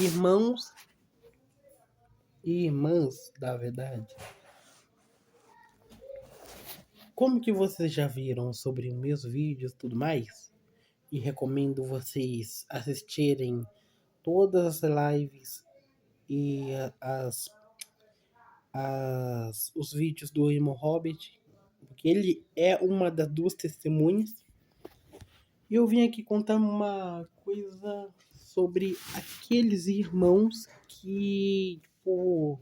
Irmãos e irmãs, da verdade, como que vocês já viram sobre meus vídeos e tudo mais? E recomendo vocês assistirem todas as lives e os vídeos do Irmão Hobbit, porque ele é uma das duas testemunhas. E eu vim aqui contar uma coisa sobre aqueles irmãos que, tipo,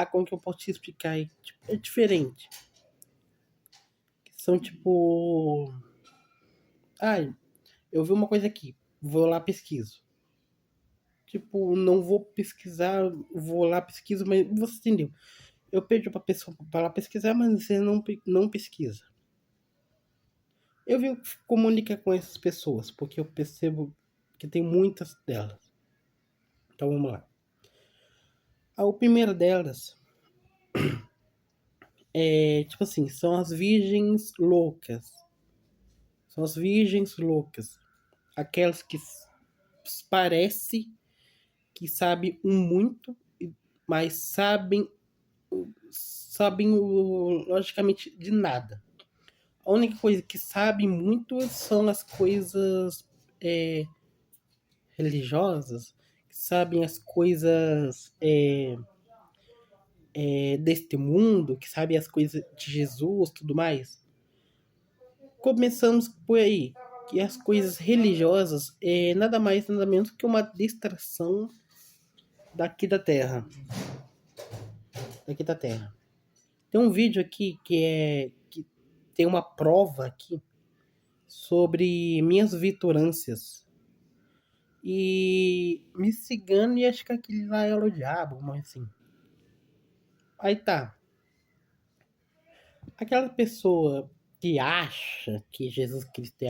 como que eu posso te explicar? É diferente. São tipo, eu vi uma coisa aqui, vou lá pesquiso. Tipo, não vou pesquisar, vou lá pesquiso, mas você entendeu? Eu peço pra pessoa para lá pesquisar, mas você não pesquisa. Eu vim comunicar com essas pessoas, porque eu percebo que tem muitas delas. Então vamos lá. A primeira delas é, tipo assim, são as virgens loucas. São as virgens loucas. Aquelas que parece que sabem um muito, mas sabem logicamente de nada. A única coisa que sabem muito são as coisas religiosas, que sabem as coisas deste mundo, que sabem as coisas de Jesus, tudo mais. Começamos por aí, que as coisas religiosas é nada mais nada menos que uma distração daqui da Terra. Daqui da Terra. Tem um vídeo aqui que tem uma prova aqui sobre minhas vitorâncias. E me cigano e acho que aquele lá era o diabo, mas assim. Aí tá. Aquela pessoa que acha que Jesus Cristo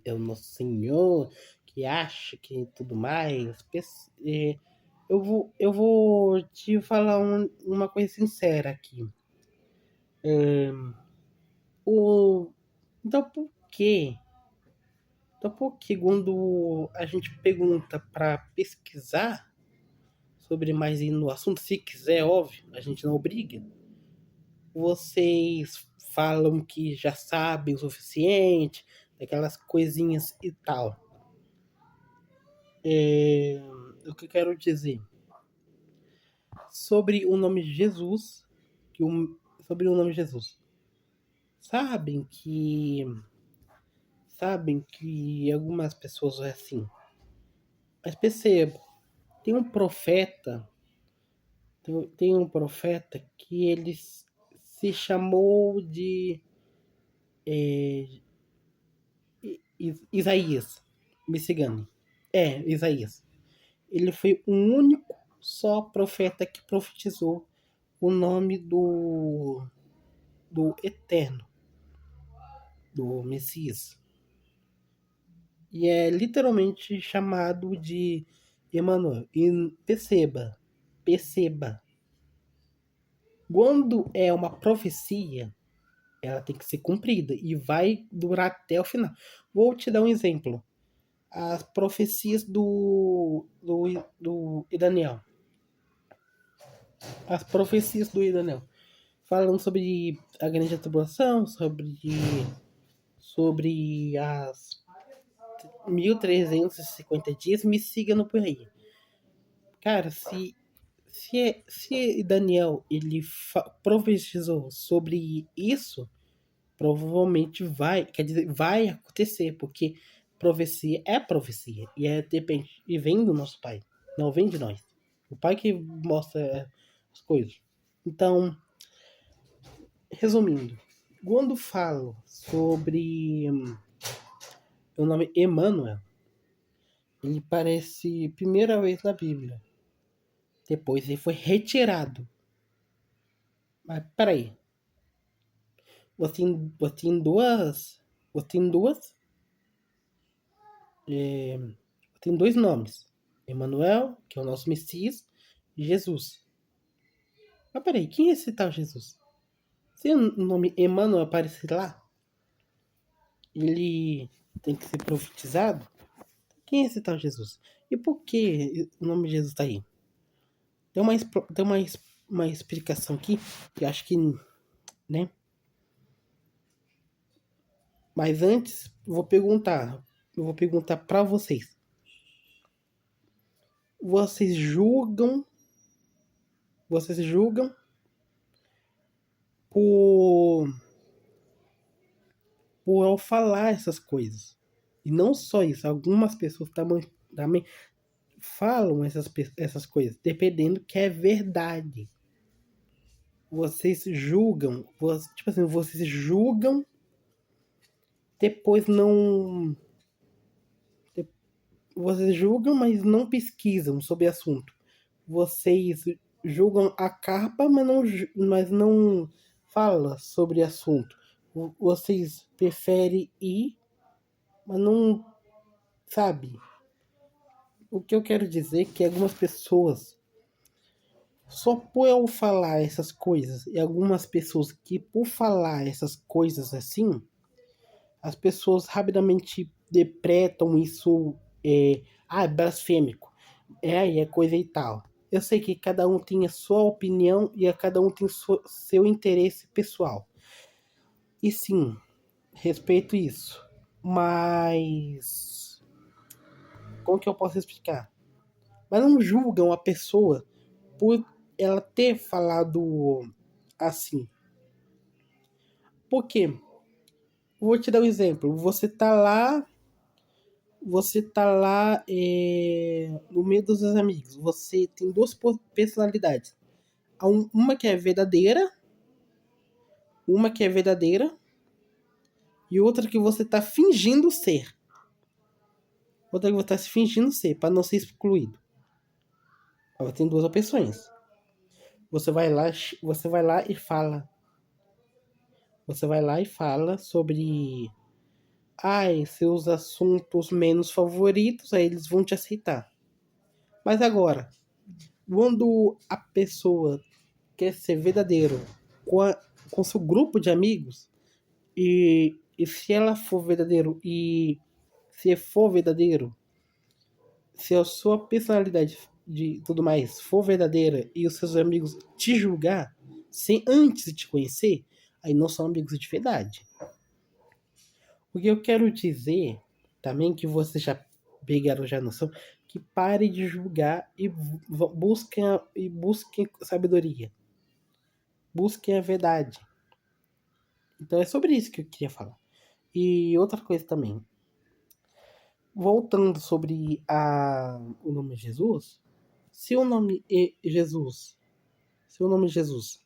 é o nosso Senhor, que acha que tudo mais, eu vou te falar uma coisa sincera aqui. O, então por quê? Então por que quando a gente pergunta para pesquisar sobre mais no assunto, se quiser, óbvio, a gente não obriga, vocês falam que já sabem o suficiente, daquelas coisinhas e tal. O que eu quero dizer? Sobre o nome de Jesus, sobre o nome de Jesus. Sabem que algumas pessoas é assim. Mas perceba, tem um profeta, tem um profeta que ele se chamou de Isaías, me cigano. Isaías. Ele foi o único só profeta que profetizou o nome do Eterno, do Messias. E é literalmente chamado de Emmanuel. E perceba, quando é uma profecia, ela tem que ser cumprida e vai durar até o final. Vou te dar um exemplo. As profecias do Daniel. As profecias do Daniel. Falando sobre a grande tribulação, sobre as 1350 dias, me siga no por aí. Cara, se Daniel ele profetizou sobre isso, provavelmente quer dizer, vai acontecer, porque profecia é profecia depende e vem do nosso pai, não vem de nós. O pai que mostra as coisas. Então, resumindo, quando falo sobre o nome Emmanuel, ele aparece primeira vez na Bíblia. Depois ele foi retirado. Mas peraí. Você tem duas. Você tem duas. Tem dois nomes. Emmanuel, que é o nosso Messias, e Jesus. Mas peraí, quem é esse tal Jesus? Se o nome Emmanuel aparecer lá, ele tem que ser profetizado. Quem é esse tal Jesus? E por que o nome de Jesus tá aí? Tem uma explicação aqui, que eu acho que, né? Mas antes, eu vou perguntar para vocês. Vocês julgam, vocês julgam por, por eu falar essas coisas. E não só isso, algumas pessoas também falam essas coisas, dependendo que é verdade. Vocês julgam, tipo assim, vocês julgam, depois não. Vocês julgam, mas não pesquisam sobre o assunto. Vocês julgam a capa, mas não fala sobre o assunto. Vocês preferem ir, mas não sabe. O que eu quero dizer é que algumas pessoas, só por eu falar essas coisas, e algumas pessoas que por falar essas coisas assim, as pessoas rapidamente depretam isso, é blasfêmico, é coisa e tal. Eu sei que cada um tem a sua opinião e cada um tem seu interesse pessoal. E sim, respeito isso. Mas como que eu posso explicar? Mas não julgam a pessoa por ela ter falado assim. Por quê? Vou te dar um exemplo. Você tá lá no meio dos seus amigos. Você tem duas personalidades. Uma que é verdadeira e outra que você tá fingindo ser. Outra que você tá se fingindo ser para não ser excluído. Ela tem duas opções. Você vai lá, você vai lá e fala. Você vai lá e fala sobre seus assuntos menos favoritos, aí eles vão te aceitar. Mas agora, quando a pessoa quer ser verdadeiro com seu grupo de amigos, e se ela for verdadeiro e se for verdadeiro, se a sua personalidade de tudo mais for verdadeira e os seus amigos te julgar sem antes te conhecer, aí não são amigos de verdade. O que eu quero dizer também, que vocês já pegaram já a noção, que pare de julgar e busquem sabedoria. Busquem a verdade. Então é sobre isso que eu queria falar. E outra coisa também. Voltando sobre o nome Jesus. Se o nome é Jesus. Se o nome Jesus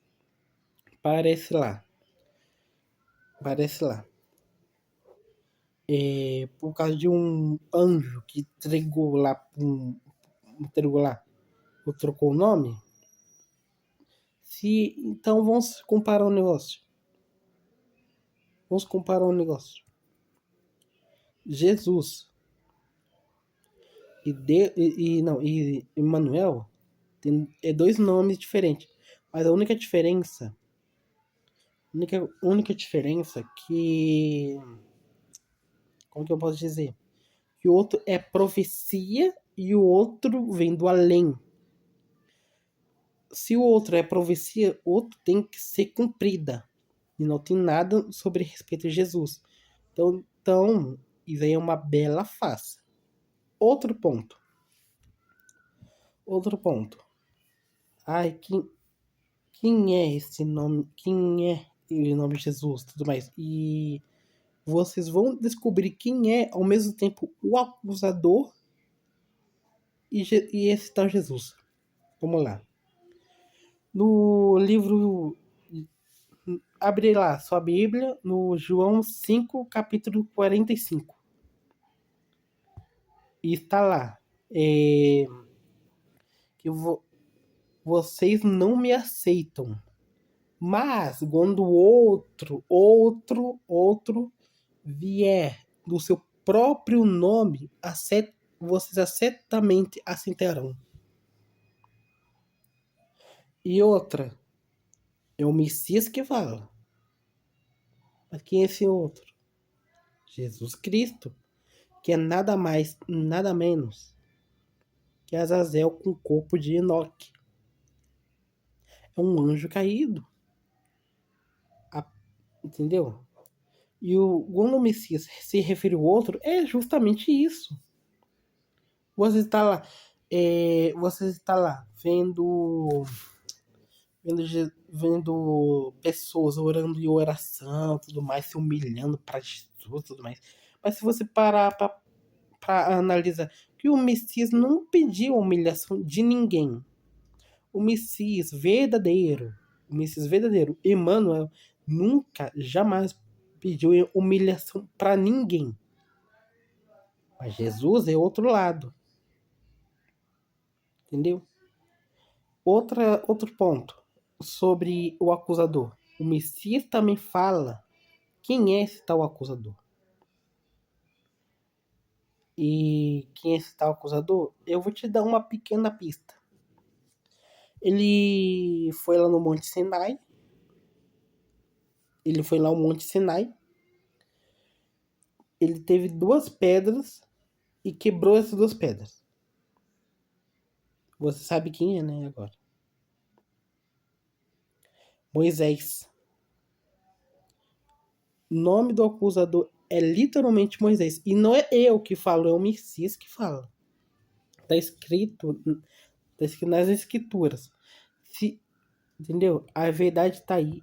parece lá. Parece lá. Por causa de um anjo que entregou lá, ou trocou o nome. Então vamos comparar um negócio. Jesus e Emmanuel é dois nomes diferentes. Mas a única diferença que, como que eu posso dizer? Que o outro é profecia e o outro vem do além. Se o outro é profecia, o outro tem que ser cumprida. E não tem nada sobre respeito a Jesus. Então isso aí é uma bela face. Outro ponto. Ai, quem é esse nome? Quem é o nome de Jesus? Tudo mais. E vocês vão descobrir quem é ao mesmo tempo o acusador e esse tal Jesus. Vamos lá. No livro. Abre lá sua Bíblia no João 5, capítulo 45. E está lá. Que vocês não me aceitam. Mas quando outro vier do seu próprio nome, vocês certamente aceitarão. E outra, é o Messias que fala. Mas quem é esse outro? Jesus Cristo. que é nada mais, nada menos que Azazel com o corpo de Enoque. É um anjo caído. Entendeu? E quando o Messias se refere ao outro, é justamente isso. Você está lá, você está lá vendo pessoas orando em oração, tudo mais, se humilhando para Jesus, tudo mais. Mas se você parar para analisar que o Messias não pediu humilhação de ninguém. O Messias verdadeiro, Emmanuel, nunca, jamais pediu humilhação para ninguém. Mas Jesus é outro lado. Entendeu? Outro ponto sobre o acusador. O Messias também fala quem é esse tal acusador. E quem é esse tal acusador? Eu vou te dar uma pequena pista. Ele foi lá no Monte Sinai. Ele foi lá ao Monte Sinai. Ele teve 2 pedras e quebrou essas 2 pedras. Você sabe quem é, né, agora? Moisés. O nome do acusador é literalmente Moisés. E não é eu que falo, é o Messias que fala. Tá escrito nas escrituras. Entendeu? A verdade tá aí.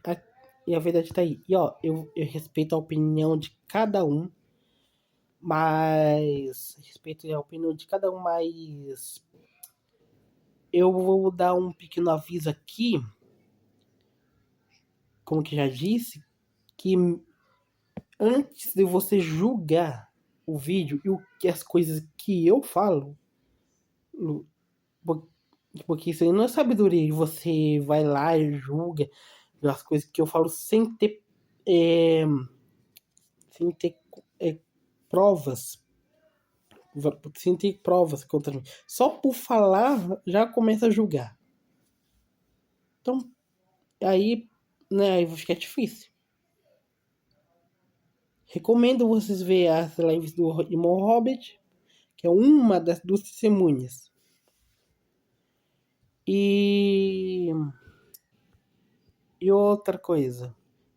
E a verdade tá aí. E ó, eu respeito a opinião de cada um. Mas. Respeito a opinião de cada um, mas. Eu vou dar um pequeno aviso aqui. Como que já disse. Que antes de você julgar o vídeo e as coisas que eu falo. Porque isso aí não é sabedoria. Você vai lá e julga as coisas que eu falo é, sem ter provas. Sem ter provas contra mim. Só por falar já começa a julgar. Então, aí, né, aí fica difícil. Recomendo vocês verem as lives do irmão Robert, que é uma das 2 testemunhas. E outra coisa,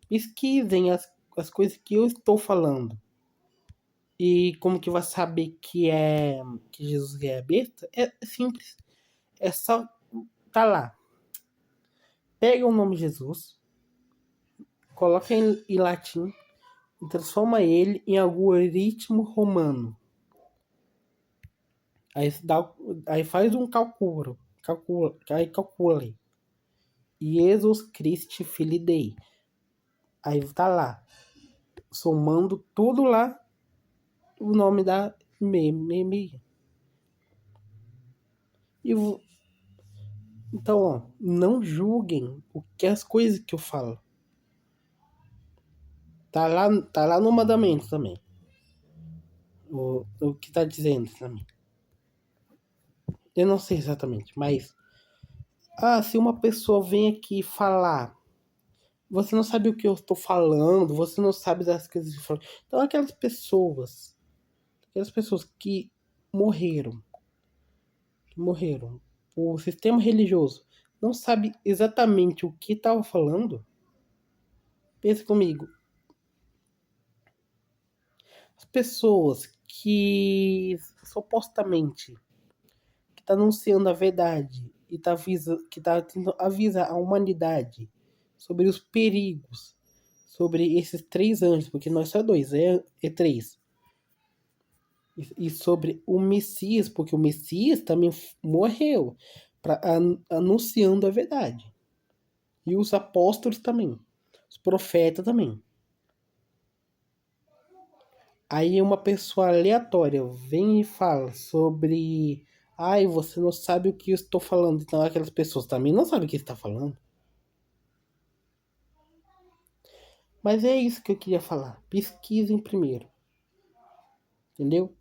pesquisem as coisas que eu estou falando. E como que vai saber que Jesus é besta? É simples. É só tá lá. Pega o nome Jesus, coloca em latim e transforma ele em algoritmo romano. Aí faz um aí calcula. Jesus Christi Filii Dei. Aí tá lá. Somando tudo lá, o nome da meme. Então, ó, não julguem as coisas que eu falo. Tá lá no mandamento também. O que tá dizendo também. Eu não sei exatamente, mas se uma pessoa vem aqui falar, você não sabe o que eu estou falando, você não sabe das coisas que eu falo. Então aquelas pessoas que morreram, o sistema religioso não sabe exatamente o que estava falando. Pensa comigo. As pessoas que supostamente que tá anunciando a verdade e que tá tentando avisar a humanidade sobre os perigos, sobre esses 3 anjos, porque não é só 2, é 3. E sobre o Messias, porque o Messias também morreu anunciando a verdade. E os apóstolos também. Os profetas também. Aí uma pessoa aleatória vem e fala sobre. Ai, você não sabe o que eu estou falando. Então aquelas pessoas também não sabem o que está falando. Mas é isso que eu queria falar. Pesquisem primeiro. Entendeu?